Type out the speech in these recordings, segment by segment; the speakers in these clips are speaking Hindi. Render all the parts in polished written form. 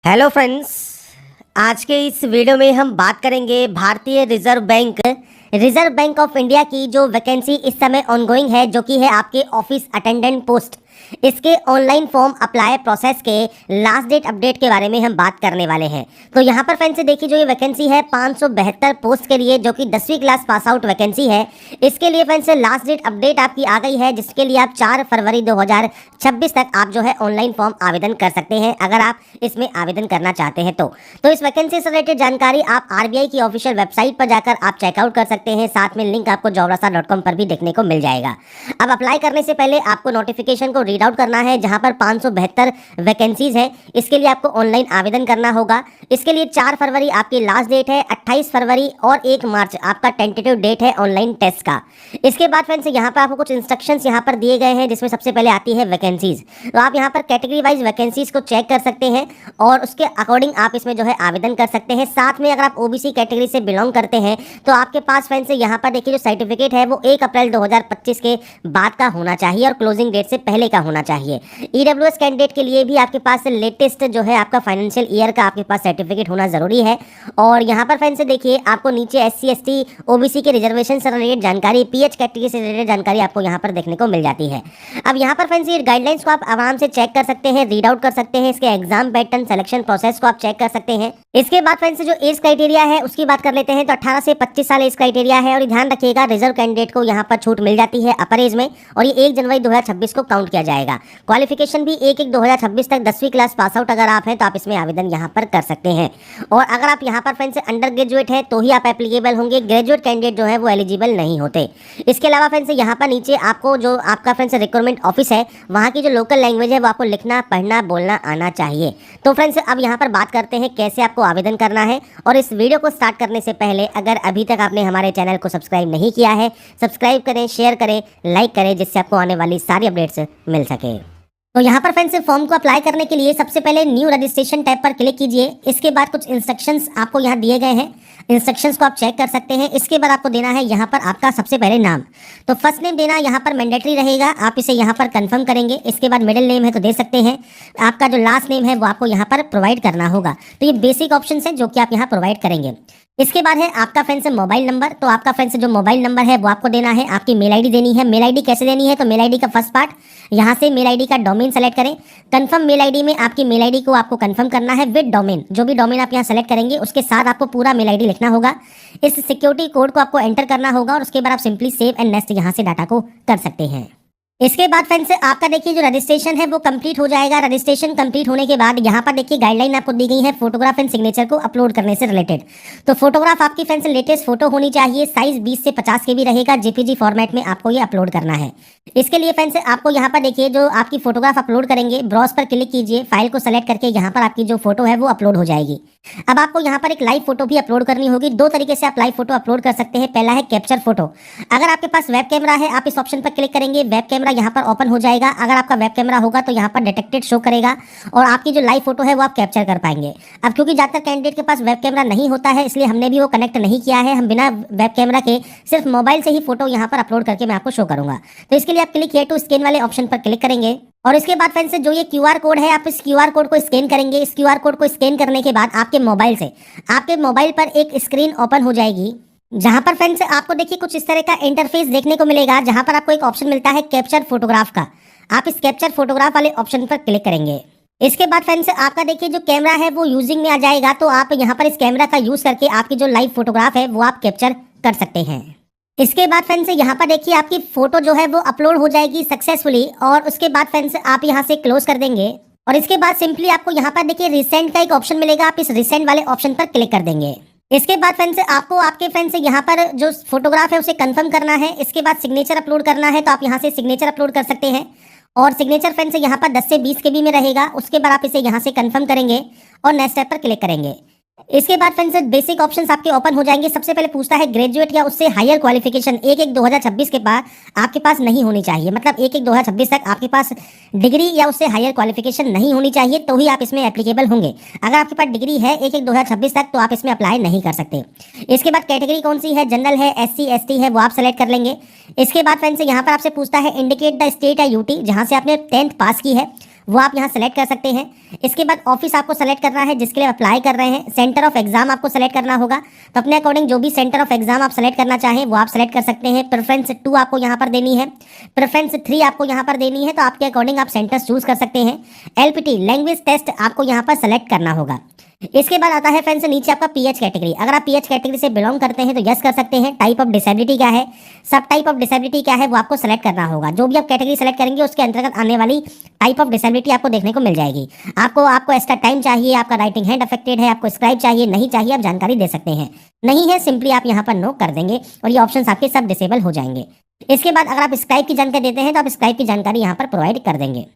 Hello friends. आज के इस वीडियो में हम बात करेंगे भारतीय रिजर्व बैंक ऑफ इंडिया की जो वैकेंसी इस समय ऑनगोइंग है, जो कि है आपके ऑफिस अटेंडेंट पोस्ट। इसके ऑनलाइन फॉर्म अप्लाई प्रोसेस के लास्ट डेट अपडेट के बारे में हम बात करने वाले हैं। तो यहाँ पर फ्रेंड्स देखिए, जो ये वैकेंसी है 572 पोस्ट के लिए, जो कि 10वीं क्लास पास आउट वैकेंसी है। इसके लिए फ्रेंड्स लास्ट डेट अपडेट आपकी आ गई है, जिसके लिए आप 4 फरवरी 2026 तक आप जो है ऑनलाइन फॉर्म आवेदन कर सकते हैं, अगर आप इसमें आवेदन करना चाहते हैं तो इस वैकेंसी से रिलेटेड जानकारी आप आरबीआई की ऑफिशियल वेबसाइट पर जाकर आप चेकआउट कर सकते हैं। साथ में लिंक आपको jobrasa.com पर भी देखने को मिल जाएगा। अब अप्लाई करने से पहले आपको नोटिफिकेशन को रीड आउट करना है, जहां पर 572 वैकेंसीज है। इसके लिए आपको ऑनलाइन आवेदन करना होगा। इसके लिए 4 फरवरी आपकी लास्ट डेट है, 28 फरवरी और 1 मार्च आपका टेंटेटिव डेट है ऑनलाइन टेस्ट का। इसके बाद फ्रेंड्स यहाँ पर आपको कुछ इंस्ट्रक्शंस यहाँ पर दिए गए हैं, जिसमें सबसे पहले आती है वैकेंसीज। तो आप यहाँ पर कैटेगरी वाइज वैकेंसीज को चेक कर सकते हैं और उसके अकॉर्डिंग आप इसमें जो है आवेदन कर सकते हैं। साथ में अगर आप ओबीसी कैटेगरी से बिलोंग करते हैं तो आपके पास फ्रेंड्स यहाँ पर देखिए, जो सर्टिफिकेट है वो 1 अप्रैल 2025 के बाद का होना चाहिए और क्लोजिंग डेट से पहले का होना चाहिए। ईडब्ल्यूएस कैंडिडेट के लिए भी आपके पास लेटेस्ट जो है आपका फाइनेंशियल ईयर का आपके पास सर्टिफिकेट होना जरूरी है। और यहाँ पर फ्रेंड्स देखिए, आपको नीचे एससी एसटी ओबीसी के रिजर्वेशन से रिलेटेड जानकारी, पीएच कैटेगरी से रिलेटेड जानकारी आपको यहाँ पर देखने को मिल जाती है। अब यहाँ पर फ्रेंड्स ये गाइडलाइंस को आप आराम से चेक कर सकते हैं, रीड आउट कर सकते हैं। इसके एग्जाम पैटर्न, सिलेक्शन प्रोसेस को आप चेक कर सकते हैं। इसके बाद फ्रेंड्स जो एज क्राइटेरिया है उसकी बात कर लेते हैं, तो 18 से 25 साल एज क्राइटेरिया है। और ये ध्यान रखिएगा, रिजर्व कैंडिडेट को यहाँ पर छूट मिल जाती है अपर एज में, और ये 1 जनवरी 2026 को काउंट किया जाएगा। क्वालिफिकेशन भी 1/1/2026 तक 10वीं क्लास पास आउट अगर आप हैं तो आप इसमें आवेदन यहाँ पर कर सकते हैं। और अगर आप यहाँ पर फ्रेंड्स अंडर ग्रेजुएट है तो ही आप एप्लीकेबल होंगे, ग्रेजुएट कैंडिडेट जो है वो एलिजिबल नहीं होते। इसके अलावा फ्रेंड्स यहाँ पर नीचे आपको जो आपका फ्रेंड्स रिक्रूटमेंट ऑफिस है, वहाँ की जो लोकल लैंग्वेज है वो आपको लिखना, पढ़ना, बोलना आना चाहिए। तो फ्रेंड्स अब यहाँ पर बात करते हैं कैसे आपको आवेदन करना है। और इस वीडियो को स्टार्ट करने से पहले अगर अभी तक आपने हमारे चैनल को सब्सक्राइब नहीं किया है, सब्सक्राइब करें, शेयर करें, लाइक करें, जिससे आपको आने वाली सारी अपडेट्स मिल सके। तो यहाँ पर फ्रेंड्स फॉर्म को अप्लाई करने के लिए सबसे पहले न्यू रजिस्ट्रेशन टैब पर क्लिक कीजिए। इसके बाद कुछ इंस्ट्रक्शंस आपको यहाँ दिए गए हैं, इंस्ट्रक्शंस को आप चेक कर सकते हैं। इसके बाद आपको देना है यहाँ पर आपका सबसे पहले नाम। तो फर्स्ट नेम देना यहाँ पर मैंडेटरी रहेगा, आप इसे यहाँ पर कंफर्म करेंगे। इसके बाद मिडिल नेम है तो दे सकते हैं। आपका जो लास्ट नेम है वो आपको यहाँ पर प्रोवाइड करना होगा। तो ये बेसिक ऑप्शन है जो कि आप यहाँ प्रोवाइड करेंगे। इसके बाद है आपका फ्रेंड्स मोबाइल नंबर। तो आपका फ्रेंड्स जो मोबाइल नंबर है वो आपको देना है। आपकी मेल आईडी देनी है। मेल आईडी कैसे देनी है, तो मेल आईडी का फर्स्ट पार्ट यहाँ से मेल आईडी का डोमेन सेलेक्ट करें। कंफर्म मेल आईडी में आपकी मेल आईडी को आपको कंफर्म करना है विद डोमेन। जो भी डोमेन आप यहाँ सेलेक्ट करेंगे उसके साथ आपको पूरा मेल आईडी लिखना होगा। इस सिक्योरिटी कोड को आपको एंटर करना होगा और उसके बाद आप सिंपली सेव एंड नेक्स्ट यहाँ से डाटा को कर सकते हैं। इसके बाद फ्रेंड्स आपका देखिए जो रजिस्ट्रेशन है वो कंप्लीट हो जाएगा। रजिस्ट्रेशन कंप्लीट होने के बाद यहाँ पर देखिए गाइडलाइन आपको दी गई है फोटोग्राफ एंड सिग्नेचर को अपलोड करने से रिलेटेड। तो फोटोग्राफ आपकी फ्रेंड्स लेटेस्ट फोटो होनी चाहिए, साइज 20 से 50 KB रहेगा, जेपीजी फॉर्मेट में आपको ये अपलोड करना है। इसके लिए फ्रेंड्स आपको यहाँ पर देखिए जो आपकी फोटोग्राफ अपलोड करेंगे, ब्राउज पर क्लिक कीजिए, फाइल को सेलेक्ट करके यहाँ पर आपकी जो फोटो है वो अपलोड हो जाएगी। अब आपको यहाँ पर एक लाइव फोटो भी अपलोड करनी होगी। 2 तरीके से आप लाइव फोटो अपलोड कर सकते हैं। पहला है कैप्चर फोटो। अगर आपके पास वेब कैमरा है आप इस ऑप्शन पर क्लिक करेंगे, वेब कैमरा यहाँ पर ओपन हो जाएगा। अगर आपका वेब कैमरा होगा तो यहाँ पर डिटेक्टेड शो करेगा और आपकी जो लाइव फोटो है वो आप कैप्चर कर पाएंगे। अब क्योंकि ज्यादातर कैंडिडेट के पास वेब कैमरा नहीं होता है, इसलिए हमने भी वो कनेक्ट नहीं किया है। हम बिना वेब कैमरा के सिर्फ मोबाइल से ही फोटो यहाँ पर अपलोड करके मैं आपको शो करूंगा। तो इसके लिए आप क्लिक हियर टू स्कैन वाले ऑप्शन पर क्लिक करेंगे और इसके बाद फ्रेंड्स जो ये क्यूआर कोड है, आप इस क्यूआर कोड को स्कैन करेंगे। इस क्यूआर कोड को स्कैन करने के बाद आपके मोबाइल पर एक स्क्रीन ओपन हो जाएगी, जहां पर फ्रेंड्स आपको देखिए कुछ इस तरह का इंटरफेस देखने को मिलेगा, जहां पर आपको एक ऑप्शन मिलता है कैप्चर फोटोग्राफ का। आप इस कैप्चर फोटोग्राफ वाले ऑप्शन पर क्लिक करेंगे। इसके बाद फ्रेंड्स आपका देखिए जो कैमरा है वो यूजिंग में आ जाएगा। तो आप यहाँ पर इस कैमरा का यूज करके आपकी जो लाइव फोटोग्राफ है वो आप कैप्चर कर सकते हैं। इसके बाद फ्रेंड्स यहाँ पर देखिए आपकी फोटो जो है वो अपलोड हो जाएगी सक्सेसफुली और उसके बाद फ्रेंड्स आप यहाँ से क्लोज कर देंगे। और इसके बाद सिंपली आपको यहाँ पर देखिए रिसेंट का एक ऑप्शन मिलेगा, आप इस रिसेंट वाले ऑप्शन पर क्लिक कर देंगे। इसके बाद फ्रेंड्स आपको आपके फ्रेंड्स यहाँ पर जो फोटोग्राफ है उसे कंफर्म करना है। इसके बाद सिग्नेचर अपलोड करना है, तो आप यहाँ से सिग्नेचर अपलोड कर सकते हैं। और सिग्नेचर फ्रेंड्स यहाँ पर 10 से 20 KB में रहेगा। उसके बाद आप इसे यहाँ से कंफर्म करेंगे और नेक्स्ट स्टेप पर क्लिक करेंगे। इसके बाद फ्रेंड्स बेसिक ऑप्शंस आपके ओपन हो जाएंगे। सबसे पहले पूछता है ग्रेजुएट या उससे हायर क्वालिफिकेशन 1/1/2026 के बाद आपके पास नहीं होनी चाहिए। मतलब 1/1/2026 तक आपके पास डिग्री या उससे हायर क्वालिफिकेशन नहीं होनी चाहिए, तो ही आप इसमें एप्लीकेबल होंगे। अगर आपके पास डिग्री है 1/1/2026 तक तो आप इसमें अप्लाई नहीं कर सकते। इसके बाद कैटेगरी कौन सी है, जनरल है, SC ST है, वो आप सेलेक्ट कर लेंगे। इसके बाद फ्रेंड्स यहाँ पर आपसे पूछता है इंडिकेट द स्टेट या यूटी जहाँ से आपने 10th पास की है, वो आप यहाँ सेलेक्ट कर सकते हैं। इसके बाद ऑफिस आपको सेलेक्ट करना है जिसके लिए अप्लाई कर रहे हैं। सेंटर ऑफ एग्जाम आपको सेलेक्ट करना होगा, तो अपने अकॉर्डिंग जो भी सेंटर ऑफ एग्जाम आप सेलेक्ट करना चाहें वो आप सेलेक्ट कर सकते हैं। प्रेफरेंस 2 आपको यहाँ पर देनी है, प्रेफरेंस 3 आपको यहाँ पर देनी है, तो आपके अकॉर्डिंग आप सेंटर्स चूज कर सकते हैं। एलपीटी लैंग्वेज टेस्ट आपको यहाँ पर सेलेक्ट करना होगा। इसके बाद आता है फ्रेंड्स नीचे आपका पीएच कैटेगरी। अगर आप पीएच कैटेगरी से बिलोंग करते हैं तो यस कर सकते हैं। टाइप ऑफ डिसेबिलिटी क्या है, सब टाइप ऑफ डिसेबिलिटी क्या है वो आपको सेलेक्ट करना होगा। जो भी आप कैटेगरी सेलेक्ट करेंगे उसके अंतर्गत आने वाली टाइप ऑफ डिसेबिलिटी आपको देखने को मिल जाएगी। आपको एक्स्ट्रा टाइम चाहिए, आपका राइटिंग हैंड अफेक्टेड है, आपको स्क्राइब चाहिए, नहीं चाहिए, आप जानकारी दे सकते हैं। नहीं है सिंपली आप यहाँ पर नो कर देंगे और ये ऑप्शन आपके सब डिसेबल हो जाएंगे। इसके बाद अगर आप स्क्राइब की जानकारी देते हैं तो आप स्क्राइब की जानकारी यहाँ पर प्रोवाइड कर देंगे।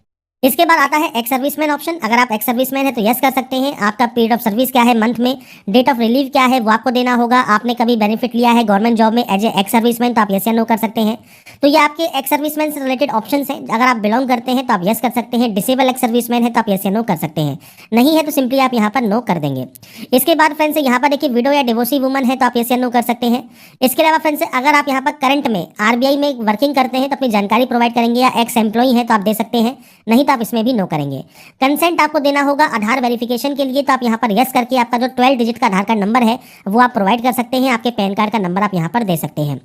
इसके बाद आता है एक्स सर्विसमैन ऑप्शन। अगर आप एक्स सर्विसमैन है तो यस कर सकते हैं। आपका पीरियड ऑफ सर्विस क्या है मंथ में, डेट ऑफ रिलीव क्या है वो आपको देना होगा। आपने कभी बेनिफिट लिया है गवर्नमेंट जॉब में एज ए एक्स सर्विसमैन तो आप यस या नो कर सकते हैं। तो ये आपके एक्स सर्विसमैन से रिलेटेड ऑप्शन हैं। अगर आप बिलोंग करते हैं तो आप यस कर सकते हैं। डिसेबल एक्स सर्विसमैन है तो आप यस या नो कर सकते हैं। नहीं है तो सिंपली आप यहाँ पर नो कर देंगे। इसके बाद फ्रेंड्स यहाँ पर देखिए विडो या डिवोर्सी वुमन है तो आप यस या नो कर सकते हैं। इसके अलावा फ्रेंड्स अगर आप यहाँ पर करंट में आरबीआई में वर्किंग करते हैं तो अपनी जानकारी प्रोवाइड करेंगे, या एक्स एम्प्लॉई है तो आप दे सकते हैं, नहीं तो आप इसमें भी नो करेंगे। कंसेंट आपको देना होगा आधार वेरिफिकेशन के लिए, तो आप यहाँ पर यस करके आपका जो 12 डिजिट का आधार कार्ड नंबर है वो आप प्रोवाइड कर सकते हैं। आपके पैन कार्ड का नंबर आप यहाँ पर दे सकते हैं।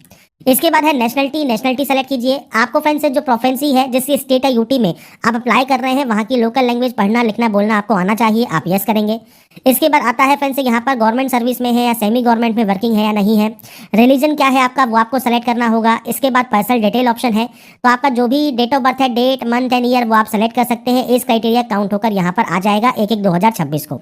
इसके बाद है नेशनलिटी सेलेक्ट कीजिए। आपको फ्रेंड्स जो प्रोफेंसी है जिस स्टेट या यूटी में आप अप्लाई कर रहे हैं वहाँ की लोकल लैंग्वेज पढ़ना लिखना बोलना आपको आना चाहिए, आप यस करेंगे। इसके बाद आता है फ्रेंड्स यहाँ पर गवर्नमेंट सर्विस में है या सेमी गवर्नमेंट में वर्किंग है या नहीं है। रिलीजन क्या है आपका वो आपको सेलेक्ट करना होगा। इसके बाद पर्सनल डिटेल ऑप्शन है, तो आपका जो भी डेट ऑफ बर्थ है, डेट मंथ एंड ईयर वो आप सेलेक्ट कर सकते हैं। इस क्राइटेरिया काउंट होकर यहाँ पर आ जाएगा 1/1/2026 को।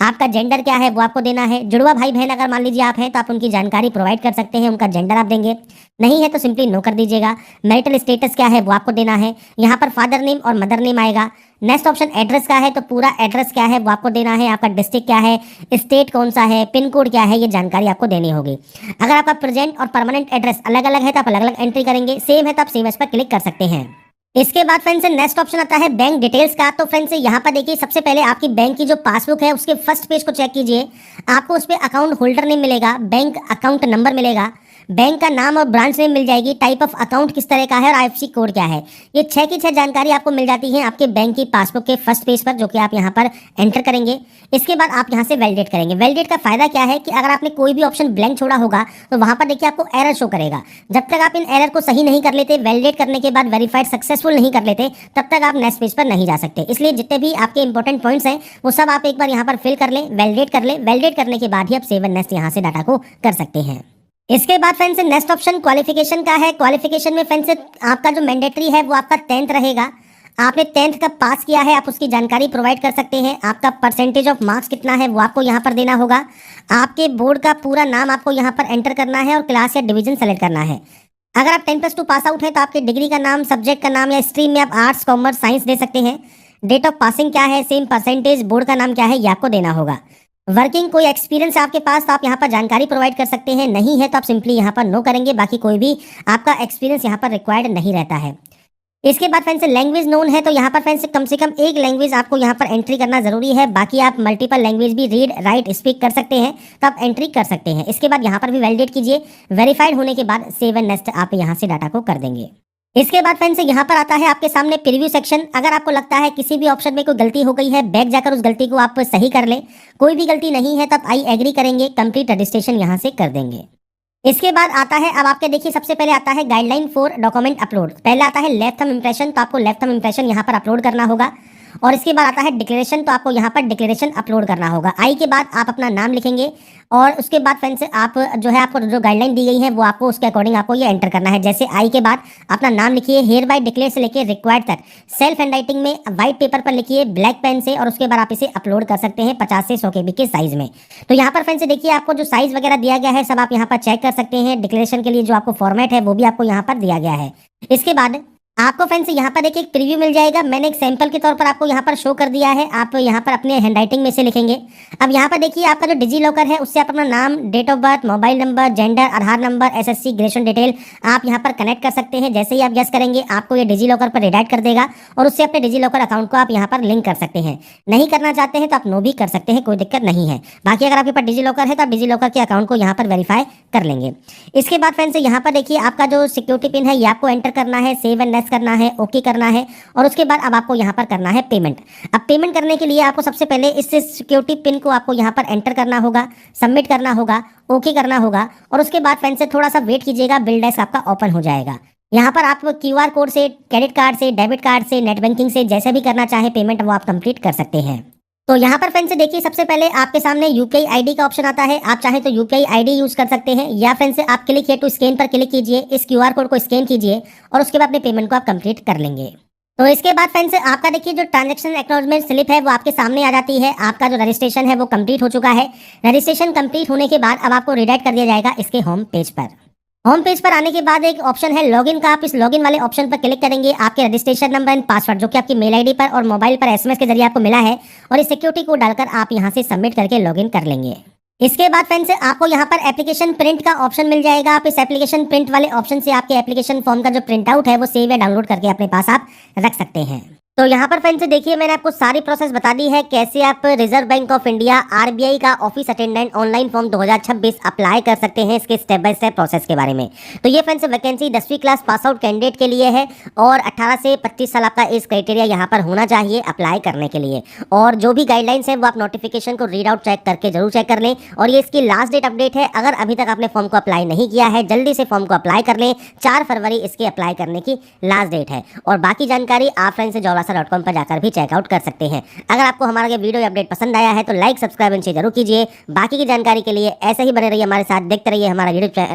आपका जेंडर क्या है वो आपको देना है। जुड़वा भाई बहन अगर मान लीजिए आप हैं तो आप उनकी जानकारी प्रोवाइड कर सकते हैं, उनका जेंडर आप देंगे। नहीं है तो सिंपली नो कर दीजिएगा। मैरिटल स्टेटस क्या है वो आपको देना है। यहाँ पर फादर नेम और मदर नेम आएगा। नेक्स्ट ऑप्शन एड्रेस का है, तो पूरा एड्रेस क्या है वो आपको देना है। आपका डिस्ट्रिक्ट क्या है, स्टेट कौन सा है, पिन कोड क्या है, ये जानकारी आपको देनी होगी। अगर आपका प्रेजेंट और परमानेंट एड्रेस अलग अलग है तो आप अलग अलग एंट्री करेंगे। सेम है तो आप सेम इस पर क्लिक कर सकते हैं। इसके बाद फ्रेंड्स नेक्स्ट ऑप्शन आता है बैंक डिटेल्स का। तो फ्रेंड्स यहाँ पर देखिए सबसे पहले आपकी बैंक की जो पासबुक है उसके फर्स्ट पेज को चेक कीजिए। आपको उस पर अकाउंट होल्डर नेम मिलेगा, बैंक अकाउंट नंबर मिलेगा, बैंक का नाम और ब्रांच नेम मिल जाएगी, टाइप ऑफ अकाउंट किस तरह का है और आईएफएससी कोड क्या है। ये 6 की 6 जानकारी आपको मिल जाती है आपके बैंक की पासबुक के फर्स्ट पेज पर, जो कि आप यहाँ पर एंटर करेंगे। इसके बाद आप यहाँ से वैलिडेट करेंगे। वैलिडेट का फायदा क्या है कि अगर आपने कोई भी ऑप्शन ब्लैंक छोड़ा होगा तो वहाँ पर देखिए आपको एरर शो करेगा। जब तक आप इन एरर को सही नहीं कर लेते, वैलिडेट करने के बाद वेरीफाइड सक्सेसफुल नहीं कर लेते, तब तक आप नेक्स्ट पेज पर नहीं जा सकते। इसलिए जितने भी आपके इंपॉर्टेंट पॉइंट्स हैं वो सब आप एक बार यहाँ पर फिल कर लें, वैलिडेट कर लें। वैलिडेट करने के बाद ही आप सेव एंड नेक्स्ट यहाँ से डाटा को कर सकते हैं। इसके बाद फ्रेंड्स नेक्स्ट ऑप्शन क्वालिफिकेशन का है। क्वालिफिकेशन में फ्रेंड्स आपका जो मैंडेटरी है वो आपका 10th रहेगा। आपने 10th कब पास किया है आप उसकी जानकारी प्रोवाइड कर सकते हैं। आपका परसेंटेज ऑफ मार्क्स कितना है वो आपको यहाँ पर देना होगा। आपके बोर्ड का पूरा नाम आपको यहाँ पर एंटर करना है और क्लास या डिवीजन सेलेक्ट करना है। अगर आप 10+2 पास आउट है तो आपके डिग्री का नाम, सब्जेक्ट का नाम या स्ट्रीम में आप आर्ट्स, कॉमर्स, साइंस दे सकते हैं। डेट ऑफ पासिंग क्या है, सेम परसेंटेज, बोर्ड का नाम क्या है, ये आपको देना होगा। वर्किंग कोई एक्सपीरियंस है आपके पास तो आप यहाँ पर जानकारी प्रोवाइड कर सकते हैं। नहीं है तो आप सिंपली यहाँ पर नो करेंगे। बाकी कोई भी आपका एक्सपीरियंस यहाँ पर रिक्वायर्ड नहीं रहता है। इसके बाद फ्रेंड्स लैंग्वेज नोन है, तो यहाँ पर फ्रेंड्स कम से कम एक लैंग्वेज आपको यहाँ पर एंट्री करना जरूरी है। बाकी आप मल्टीपल लैंग्वेज भी रीड, राइट, स्पीक कर सकते हैं, तो आप एंट्री कर सकते हैं। इसके बाद यहाँ पर भी वैलिडेट कीजिए। वेरीफाइड होने के बाद सेव एंड नेक्स्ट आप यहाँ से डाटा को कर देंगे। इसके बाद फ्रेंड्स यहाँ पर आता है आपके सामने प्रीव्यू सेक्शन। अगर आपको लगता है किसी भी ऑप्शन में कोई गलती हो गई है, बैक जाकर उस गलती को आप सही कर लें। कोई भी गलती नहीं है तो आप आई एग्री करेंगे, कंप्लीट रजिस्ट्रेशन यहाँ से कर देंगे। इसके बाद आता है अब आपके देखिए सबसे पहले आता है गाइडलाइन फॉर डॉक्यूमेंट अपलोड। पहले आता है लेफ्ट थंब इंप्रेशन, तो आपको लेफ्ट थंब इंप्रेशन यहाँ पर अपलोड करना होगा। और इसके बाद आता है डिक्लेरेशन, तो आपको यहाँ पर डिक्लेरेशन अपलोड करना होगा। आई के बाद आप अपना नाम लिखेंगे और उसके बाद फ्रेंड्स आप जो है आपको जो गाइडलाइन दी गई है वो आपको उसके अकॉर्डिंग आपको ये एंटर करना है। जैसे आई के बाद अपना नाम लिखिए, हेयर बाय डिक्लेयर से लेके रिक्वायर्ड तक सेल्फ हैंड राइटिंग में व्हाइट पेपर पर लिखिए ब्लैक पेन से, और उसके बाद आप इसे अपलोड कर सकते हैं 50 से 100 KB के साइज में। तो यहाँ पर फ्रेंड्स देखिए आपको जो साइज वगैरह दिया गया है सब आप यहाँ पर चेक कर सकते हैं। डिक्लेरेशन के लिए जो आपको फॉर्मेट है वो भी आपको यहाँ पर दिया गया है। इसके बाद आपको फ्रेंड्स यहाँ पर एक प्रीव्यू मिल जाएगा। मैंने एक सैंपल के तौर पर आपको यहाँ पर शो कर दिया है। आप यहाँ पर अपने हैंडराइटिंग में से लिखेंगे। अब यहाँ पर देखिए आपका जो डिजी लॉकर है उससे आप अपना नाम, date of birth, mobile number, gender, Aadhaar number, SSC, graduation detail आप यहाँ पर कनेक्ट कर सकते हैं। जैसे ही आप यस करेंगे आपको ये डिजी लॉकर पर रिडायरेक्ट कर देगा और उससे अपने डिजी लॉकर अकाउंट को आप यहाँ पर लिंक कर सकते हैं। नहीं करना चाहते हैं तो आप नो भी कर सकते हैं, कोई दिक्कत नहीं है। बाकी अगर आपके पास डिजी लॉकर है तो आप डिजी लॉकर के अकाउंट को यहाँ पर वेरीफाई कर लेंगे। इसके बाद फ्रेंड्स यहाँ पर देखिए आपका जो सिक्योरिटी पिन है ये आपको एंटर करना है। सेव एंड नेक्स्ट करना है, ओके करना है और उसके बाद अब आपको यहाँ पर करना है पेमेंट। अब पेमेंट करने के लिए आपको सबसे पहले इस सिक्योरिटी पिन को आपको यहाँ पर एंटर करना होगा, सबमिट करना होगा, ओके करना होगा और उसके बाद फ्रेंड से थोड़ा सा वेट कीजिएगा, बिल डेस्क आपका ओपन हो जाएगा। यहाँ पर आप क्यूआर कोड से, क्रेडिट कार्ड से, डेबिट कार्ड से, नेट बैंकिंग से जैसे भी करना चाहे पेमेंट वो आप कंप्लीट कर सकते हैं। तो यहाँ पर फ्रेंड से देखिए सबसे पहले आपके सामने यूपीआई आईडी का ऑप्शन आता है। आप चाहे तो यूपीआई आईडी यूज कर सकते हैं या फ्रेंड से आप क्लिक हियर टू स्कैन पर क्लिक कीजिए, इस क्यूआर कोड को स्कैन कीजिए और उसके बाद अपने पेमेंट को आप कंप्लीट कर लेंगे। तो इसके बाद फ्रेंड से आपका देखिए जो ट्रांजैक्शन एक्नॉलेजमेंट स्लिप है वो आपके सामने आ जाती है। आपका जो रजिस्ट्रेशन है वो कंप्लीट हो चुका है। रजिस्ट्रेशन कंप्लीट होने के बाद अब आपको रिडायरेक्ट कर दिया जाएगा इसके होम पेज पर। होम पेज पर आने के बाद एक ऑप्शन है लॉगिन का, आप इस लॉगिन वाले ऑप्शन पर क्लिक करेंगे। आपके रजिस्ट्रेशन नंबर एंड पासवर्ड जो कि आपकी मेल आईडी पर और मोबाइल पर एसएमएस के जरिए आपको मिला है और इस सिक्योरिटी कोड डालकर आप यहां से सबमिट करके लॉगिन कर लेंगे। इसके बाद फ्रेंड्स आपको यहाँ पर एप्लीकेशन प्रिंट का ऑप्शन मिल जाएगा। आप इस एप्लीकेशन प्रिंट वाले ऑप्शन से आपके एप्लीकेशन फॉर्म का जो प्रिंट आउट है वो सेव या डाउनलोड करके अपने पास आप रख सकते हैं। तो यहाँ पर फ्रेंड्स देखिए मैंने आपको सारी प्रोसेस बता दी है कैसे आप Reserve Bank of India RBI का office attendant online form 2026 apply कर सकते हैं, इसके स्टेप बाय स्टेप प्रोसेस के बारे में। तो ये फ्रेंड्स वैकेंसी 10वीं क्लास पास आउट कैंडिडेट के लिए है और 18 से 25 साल आपका एज क्राइटेरिया यहाँ पर होना चाहिए अप्लाई करने के लिए। और जो भी गाइडलाइंस है वो आप नोटिफिकेशन को रीड आउट चेक करके जरूर चेक कर लें। और ये इसकी लास्ट डेट अपडेट है, अगर अभी तक आपने फॉर्म को अप्लाई नहीं किया है जल्दी से फॉर्म को अप्लाई कर लें। 4 फरवरी इसके अप्लाई करने की लास्ट डेट है। और बाकी जानकारी आप फ्रेंड्स jobasa.com पर जाकर भी चेकआउट कर सकते हैं। अगर आपको हमारा ये वीडियो अपडेट पसंद आया है तो लाइक, सब्सक्राइब एंड शेयर जरूर कीजिए। बाकी की जानकारी के लिए ऐसे ही बने रहिए हमारे साथ, देखते रहिए हमारा यूट्यूब चैनल।